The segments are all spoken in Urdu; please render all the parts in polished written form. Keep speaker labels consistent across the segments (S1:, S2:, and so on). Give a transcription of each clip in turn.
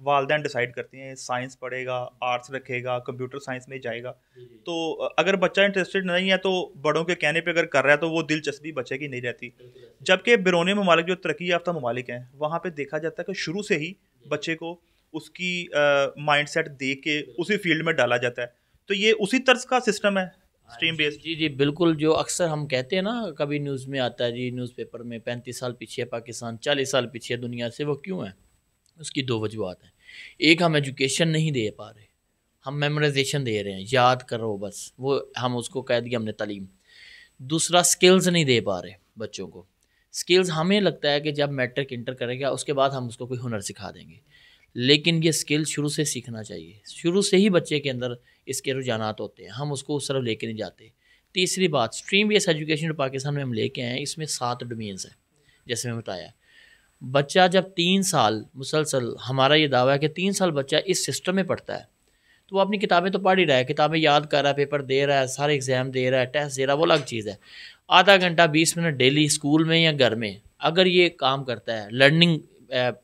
S1: والدین ڈیسائیڈ کرتے ہیں سائنس پڑھے گا, آرٹس رکھے گا, کمپیوٹر سائنس میں جائے گا. تو اگر بچہ انٹرسٹڈ نہیں ہے تو بڑوں کے کہنے پہ اگر کر رہا ہے تو وہ دلچسپی بچے کی نہیں رہتی. جبکہ بیرونی ممالک جو ترقی یافتہ ممالک ہیں وہاں پہ دیکھا جاتا ہے کہ شروع سے ہی بچے کو اس کی مائنڈ سیٹ دیکھ کے اسی فیلڈ میں ڈالا جاتا ہے. تو یہ اسی طرز کا سسٹم ہے اسٹریم بیس.
S2: جی بالکل. جو اکثر ہم کہتے ہیں نا, کبھی نیوز میں آتا ہے جی نیوز پیپر میں 35 سال پیچھے ہے پاکستان, 40 سال پیچھے ہے دنیا سے. وہ کیوں ہے؟ اس کی دو وجوہات ہیں. ایک, ہم ایجوکیشن نہیں دے پا رہے, ہم میمورائزیشن دے رہے ہیں, یاد کرو بس, وہ ہم اس کو کہہ دیا ہم نے تعلیم. دوسرا, سکلز نہیں دے پا رہے بچوں کو. سکلز ہمیں لگتا ہے کہ جب میٹرک انٹر کرے گا اس کے بعد ہم اس کو کوئی ہنر سکھا دیں گے, لیکن یہ سکل شروع سے سیکھنا چاہیے. شروع سے ہی بچے کے اندر اس کے رجحانات ہوتے ہیں, ہم اس کو اس طرف لے کے نہیں جاتے. تیسری بات, اسٹریم بیس ایجوکیشن جو پاکستان میں ہم لے کے آئے ہیں اس میں 7 ڈومینز ہیں. جیسے میں بتایا, بچہ جب 3 سال مسلسل, ہمارا یہ دعویٰ ہے کہ 3 سال بچہ اس سسٹم میں پڑھتا ہے تو وہ اپنی کتابیں تو پڑھ ہی رہا ہے, کتابیں یاد کر رہا ہے, پیپر دے رہا ہے, سارے ایگزام دے رہا ہے, ٹیسٹ دے رہا ہے, وہ الگ چیز ہے. آدھا گھنٹہ 20 منٹ ڈیلی اسکول میں یا گھر میں اگر یہ کام کرتا ہے, لرننگ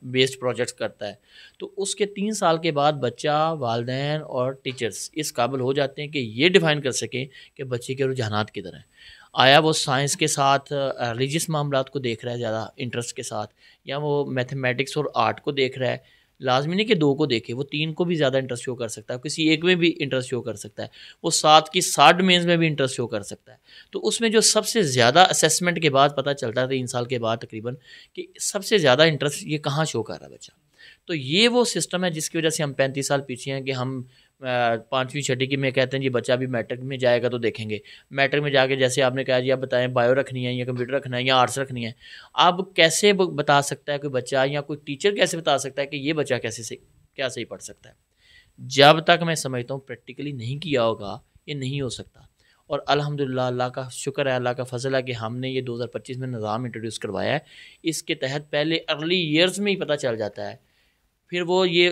S2: بیسڈ پروجیکٹس کرتا ہے, تو اس کے 3 سال کے بعد بچہ, والدین اور ٹیچرز اس قابل ہو جاتے ہیں کہ یہ ڈیفائن کر سکیں کہ بچے کے رجحانات کدھر ہیں. آیا وہ سائنس کے ساتھ ریلیجیس معاملات کو دیکھ رہا ہے زیادہ انٹرسٹ کے ساتھ, یا وہ میتھمیٹکس اور آرٹ کو دیکھ رہا ہے. لازمی نہیں کہ 2 کو دیکھے, وہ 3 کو بھی زیادہ انٹرسٹ شو کر سکتا ہے, کسی ایک میں بھی انٹرسٹ شو کر سکتا ہے, وہ 7 کی 60 ڈومینز میں بھی انٹرسٹ شو کر سکتا ہے. تو اس میں جو سب سے زیادہ اسیسمنٹ کے بعد پتہ چلتا ہے 3 سال کے بعد تقریباً کہ سب سے زیادہ انٹرسٹ یہ کہاں شو کر رہا ہے بچہ. تو یہ وہ سسٹم ہے جس کی وجہ سے ہم 35 سال پیچھے ہیں کہ ہم 5ویں 6ٹھی کی میں کہتے ہیں جی بچہ بھی میٹرک میں جائے گا تو دیکھیں گے. میٹرک میں جا کے جیسے آپ نے کہا جی آپ بتائیں بایو رکھنی ہے یا کمپیوٹر رکھنا ہے یا آرٹس رکھنی ہے, اب کیسے بتا سکتا ہے کوئی بچہ یا کوئی ٹیچر کیسے بتا سکتا ہے کہ یہ بچہ کیا صحیح پڑھ سکتا ہے؟ جب تک میں سمجھتا ہوں پریکٹیکلی نہیں کیا ہوگا یہ نہیں ہو سکتا. اور الحمدللہ اللہ کا شکر ہے, اللہ کا فضل ہے کہ ہم نے یہ 2025 میں نظام انٹروڈیوس کروایا ہے. اس کے تحت پہلے ارلی ایئرز میں ہی پتہ چل جاتا ہے, پھر وہ یہ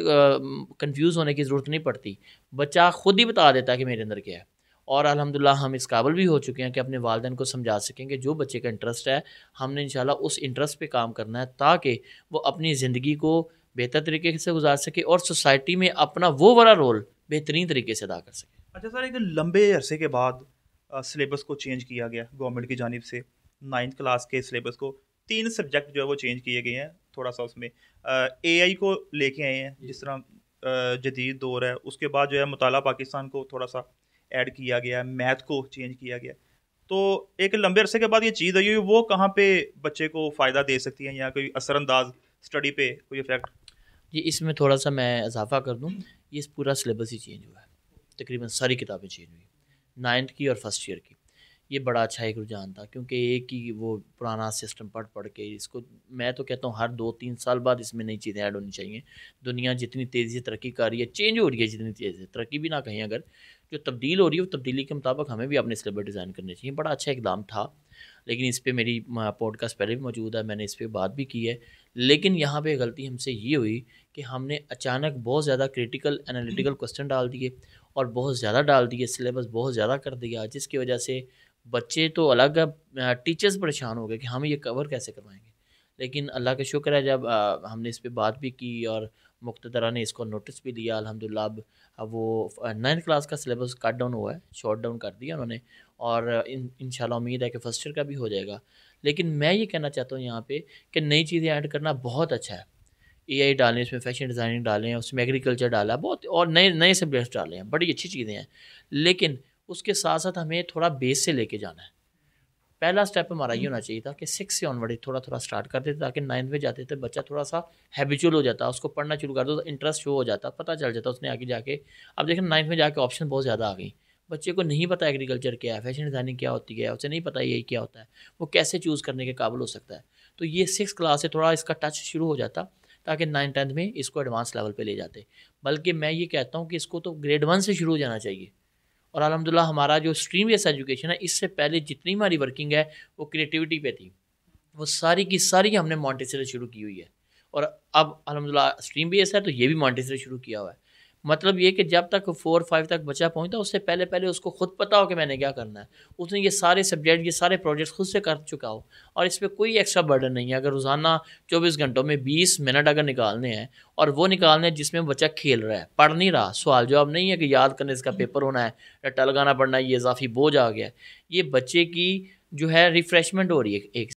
S2: کنفیوز ہونے کی ضرورت نہیں پڑتی, بچہ خود ہی بتا دیتا ہے کہ میرے اندر کیا ہے. اور الحمدللہ ہم اس قابل بھی ہو چکے ہیں کہ اپنے والدین کو سمجھا سکیں کہ جو بچے کا انٹرسٹ ہے ہم نے انشاءاللہ اس انٹرسٹ پہ کام کرنا ہے تاکہ وہ اپنی زندگی کو بہتر طریقے سے گزار سکے اور سوسائٹی میں اپنا وہ بڑا رول بہترین طریقے سے ادا کر سکے.
S1: اچھا سر, ایک لمبے عرصے کے بعد سلیبس کو چینج کیا گیا گورنمنٹ کی جانب سے. 9th کلاس کے سلیبس کو 3 سبجیکٹ جو ہے وہ چینج کیے گئے ہیں. تھوڑا سا اس میں اے آئی کو لے کے آئے ہیں جس طرح جدید دور ہے. اس کے بعد جو ہے مطالعہ پاکستان کو تھوڑا سا ایڈ کیا گیا, میتھ کو چینج کیا گیا. تو ایک لمبے عرصے کے بعد یہ چیز ہوئی, وہ کہاں پہ بچے کو فائدہ دے سکتی ہیں یا کوئی اثر انداز اسٹڈی پہ کوئی افیکٹ؟
S2: جی اس میں تھوڑا سا میں اضافہ کر دوں, یہ پورا سلیبس ہی چینج ہوا ہے, تقریباً ساری کتابیں چینج ہوئی 9th کی اور فرسٹ ایئر کی. یہ بڑا اچھا ایک رجحان تھا کیونکہ ایک ہی وہ پرانا سسٹم پڑھ کے اس کو میں تو کہتا ہوں ہر 2-3 سال بعد اس میں نئی چیزیں ایڈ ہونی چاہیے. دنیا جتنی تیزی سے ترقی کر رہی ہے, چینج ہو رہی ہے جتنی تیزی سے, ترقی بھی نہ کہیں, اگر جو تبدیل ہو رہی ہے وہ تبدیلی کے مطابق ہمیں بھی اپنے سلیبس ڈیزائن کرنے چاہیے. بڑا اچھا اقدام تھا, لیکن اس پہ میری پوڈ کاسٹ پہلے بھی موجود ہے, میں نے اس پہ بات بھی کی ہے. لیکن یہاں پہ غلطی ہم سے یہ ہوئی کہ ہم نے اچانک بہت زیادہ کریٹیکل انالیٹیکل کوسچن ڈال دیے اور بہت زیادہ ڈال دیے, سلیبس بہت زیادہ کر دیا, جس کی وجہ سے بچے تو الگ, ٹیچرز پریشان ہو گئے کہ ہم یہ کور کیسے کروائیں گے. لیکن اللہ کا شکر ہے جب ہم نے اس پہ بات بھی کی اور مقتدرہ نے اس کو نوٹس بھی دیا, الحمدللہ اب وہ 9th کلاس کا سلیبس کٹ ڈاؤن ہوا ہے, شارٹ ڈاؤن کر دیا انہوں نے, اور انشاءاللہ امید ہے کہ فرسٹ ایئر کا بھی ہو جائے گا. لیکن میں یہ کہنا چاہتا ہوں یہاں پہ کہ نئی چیزیں ایڈ کرنا بہت اچھا ہے. اے آئی ڈالیں, اس میں فیشن ڈیزائننگ ڈالیں, اس میں ایگریکلچر ڈالا, بہت اور نئے سبجیکٹس ڈالے ہیں, بڑی اچھی چیزیں ہیں. لیکن اس کے ساتھ ساتھ ہمیں تھوڑا بیس سے لے کے جانا ہے. پہلا سٹیپ ہمارا یہ ہونا چاہیے تھا کہ 6 سے آن ورڈ تھوڑا سٹارٹ کر دیتے تاکہ 9th میں جاتے تھے بچہ تھوڑا سا ہیبیچول ہو جاتا, اس کو پڑھنا شروع کر دو تو انٹرسٹ شو ہو جاتا, پتہ چل جاتا اس نے آگے جا کے. اب دیکھیں 9th میں جا کے آپشن بہت زیادہ آ گئی, بچے کو نہیں پتہ ایگریکلچر کیا ہے, فیشن ڈیزائننگ کیا ہوتی ہے, اسے نہیں پتہ یہی کیا ہوتا ہے, وہ کیسے چوز کرنے کے قابل ہو سکتا ہے. تو یہ 6 کلاس سے تھوڑا اس کا ٹچ شروع ہو جاتا تاکہ 9th 10th میں اس کو ایڈوانس لیول پہ لے جاتے. بلکہ میں یہ کہتا ہوں کہ اس کو تو گریڈ 1 سے شروع ہو جانا چاہیے. اور الحمدللہ ہمارا جو اسٹریم بیس ایجوکیشن ہے, اس سے پہلے جتنی ہماری ورکنگ ہے وہ کریٹیوٹی پہ تھی, وہ ساری کی ساری ہم نے مونٹیسری شروع کی ہوئی ہے. اور اب الحمدللہ اسٹریم بیس ہے تو یہ بھی مونٹیسری شروع کیا ہوا ہے. مطلب یہ کہ جب تک 4-5 تک بچہ پہنچتا اس سے پہلے پہلے اس کو خود پتا ہو کہ میں نے کیا کرنا ہے، اس نے یہ سارے سبجیکٹ یہ سارے پروجیکٹس خود سے کر چکا ہو، اور اس پہ کوئی ایکسٹرا برڈن نہیں ہے. اگر روزانہ 24 گھنٹوں میں 20 منٹ اگر نکالنے ہیں، اور وہ نکالنے ہیں جس میں بچہ کھیل رہا ہے، پڑھ نہیں رہا، سوال جواب نہیں ہے کہ یاد کرنے اس کا پیپر ہونا ہے، رٹا لگانا پڑنا ہے، یہ اضافی بوجھ آ گیا ہے، یہ بچے کی جو ہے ریفریشمنٹ ہو رہی ہے ایک